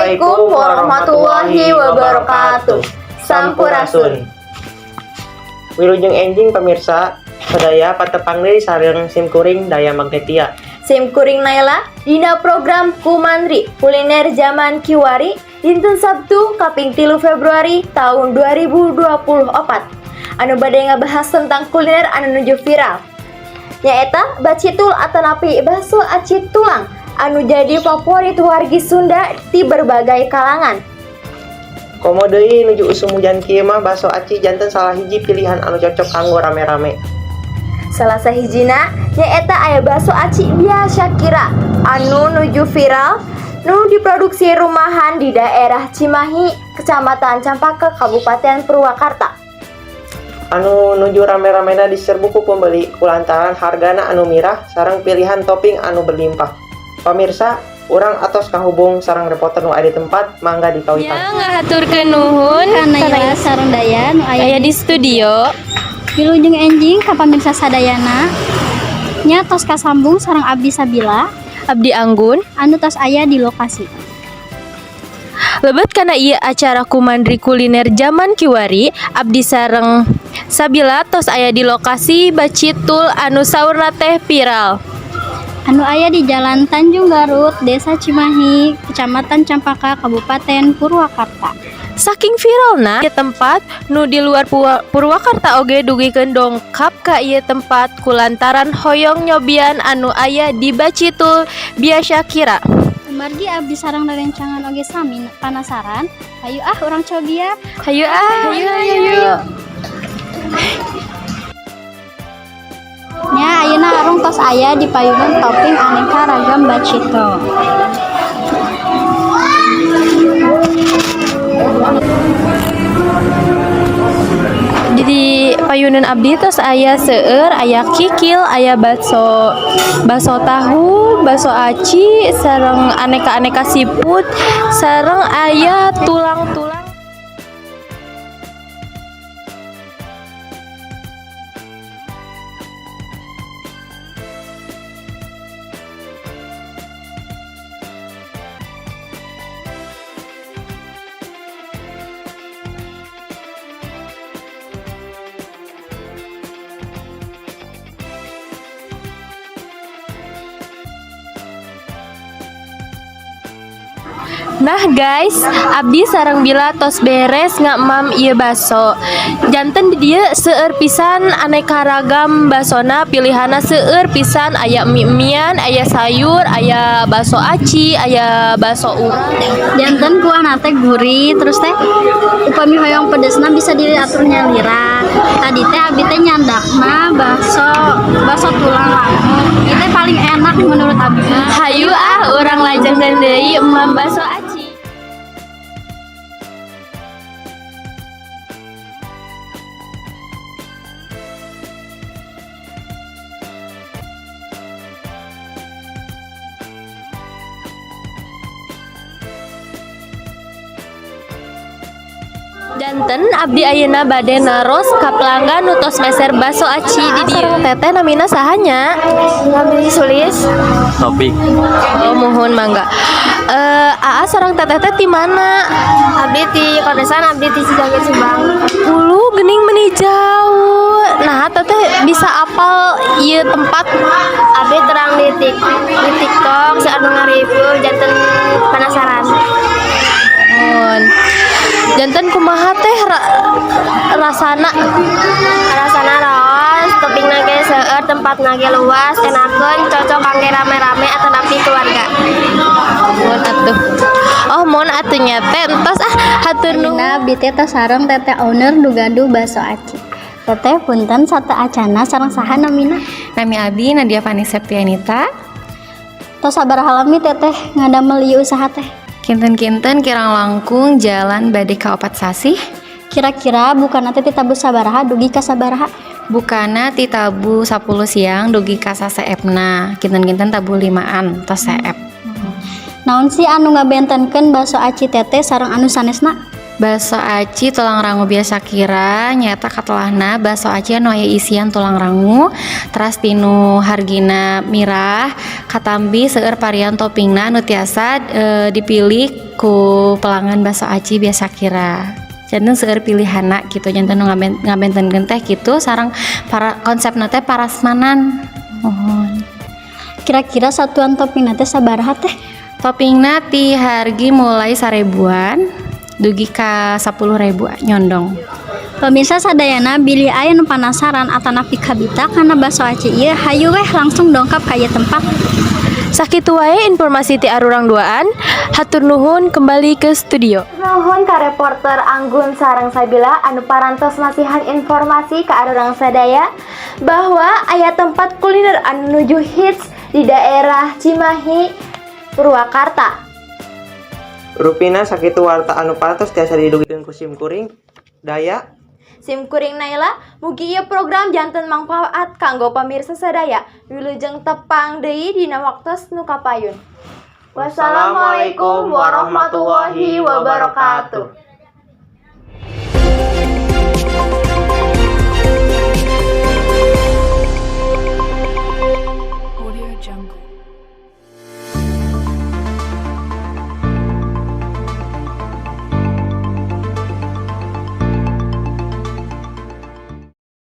Assalamualaikum warahmatullahi wabarakatuh. Sampurasun. Wilujeng enjing pemirsa, sadaya patepang deui sareng simkuring daya magnetia. Simkuring Naila dina program Kumandri Kuliner Zaman Kiwari dinten Sabtu kaping 3 Februari tahun 2024. Anu bade ngabahas tentang kuliner anu nuju viral. Nyaeta bacitul atanapi bakso aci tulang anu jadi favorit wargi Sunda di berbagai kalangan. Komo deui nuju usum hujan kieu mah bakso aci janten salah hiji pilihan anu cocok kanggo rame-rame. Salah sahijina nyaeta aya bakso aci biasa kira anu nuju viral nu diproduksi rumahan di daerah Cimahi, Kecamatan Campaka, Kabupaten Purwakarta. Anu nuju rame-ramena diserbu ku pembeli kulantaran hargana anu mirah sareng pilihan topping anu berlimpah. Pamirsa, urang atos kahubung sareng reporter nu aya di tempat, mangga dikawikan. Ya ngahaturkeun nuhun Naila sareng daya nu aya aya di studio. Wilujeng enjing ka pamirsa sadayana nya tos kasambung sareng abdi Sabila Abdi Anggun anu tos aya di lokasi. lebet kana ieu acara Kumandri Kuliner Zaman Kiwari, abdi sareng Sabila tos aya di lokasi bacitul anu saurna teh viral. Anu aya di Jalan Tanjung Garut, Desa Cimahi, Kecamatan Campaka, Kabupaten Purwakarta. Saking viralna ieu tempat nu di luar Purwakarta oge dugikeun dongkap ka ieu tempat kulantaran hoyong nyobian anu aya di bacitul biasa kira. Margi abdi sareng rerencangan oge sami panasaran, hayu urang cobian. Hayu hayu. Nya ayeuna arung tos aya di payungan topping aneka ragam bacito. Di payunan abdi tos aya seueur, aya kikil, aya bakso tahu, bakso aci, sareng aneka-aneka siput, sareng aya tulang-tulang. Nah guys, abdi sareng Bila tos beres ngamam ieu baso. Janten di dieu seueur pisan aneka ragam basona, pilihana seueur pisan, aya mie-mian, aya sayur, aya baso aci, aya baso urang. Janten kuahna teh gurih, terus teh upami hoyong pedesna bisa diatur nyalira. Tadi teh abdi teh nyandakna bakso tulang langsung. Itu paling enak menurut abdi. Hayu urang lajeng deui emam baso aci. Janten abdi ayeuna bade naros ka pelanggan nu tos meser baso aci di dieu. Teteh namina sahanya? Abdi Sulis. Topik. Oh muhun mangga. Aa sareng teteh teh ti mana? Abdi ti Kodesan, abdi ti Cijangan Subang. Ulu geuning meuni jauh. Nah teteh bisa apal ieu tempat? Abdi terang di TikTok saat nge-review janten penasaran. Janten kumaha teh rasana raos, toppingna ge seueur, tempatna ge luas, enakeun, cocok kangge rame-rame atanapi keluarga. Mohon atuh nya teh entos hatur nuhun. Abdi teh tos sareng teteh owner Dugaduh Baso Aci. Teteh punten sate acana sareng saha namina? Nami abdi Nadia Fani Septianita. Tos sabaraha lami teteh ngadamel ieu usaha teh? Kinten-kinten kirang langkung jalan bade ka 4 sasih. Kira-kira bukan nanti ti tabu sabaraha dugi ka sabaraha? Bukana ti tabu 10 siang dugi ka saseepna. Kinten-kinten tabu 5an tos seep. Naon sih anu ngabentenkeun bakso aci teteh sareng anu sanesna? Baso aci tulang rangu biasa kira nyata katelahna baso aci anu aya isian tulang rangu teras tinu hargina mirah katambi seueur varian toppingna anu tiasa dipilih ku pelanggan baso aci biasa kira. Janten seueur pilihanna gitu, janten nu ngabentenkeun teh gitu sareng para konsepna teh parasmanan. Mohon. Kira-kira satuan topping teh sabaraha teh? Toppingna ti hargi mulai 1.000-an dugi ka 10.000 nyondong. Pemirsa sadayana bilih aya nu penasaran atana pikabita kana baso aci ieu hayu weh langsung dongkap ka ieu tempat. Sakitu wae informasi ti arurang duaan. Hatur nuhun kembali ke studio. Nuhun ka reporter Anggun sareng Sabila anu parantos masihan informasi ke arurang sadaya bahwa aya tempat kuliner anu nuju hits di daerah Cimahi, Purwakarta. Rupina sakitu warta anu parantos tiasa didugikeun ku sim kuring daya. Sim kuring Naila, mugi ieu program janten mangpaat kanggo pamirsa sadaya. Wilujeng tepang deui dina waktos nu kapayun. Wassalamualaikum warahmatullahi wabarakatuh.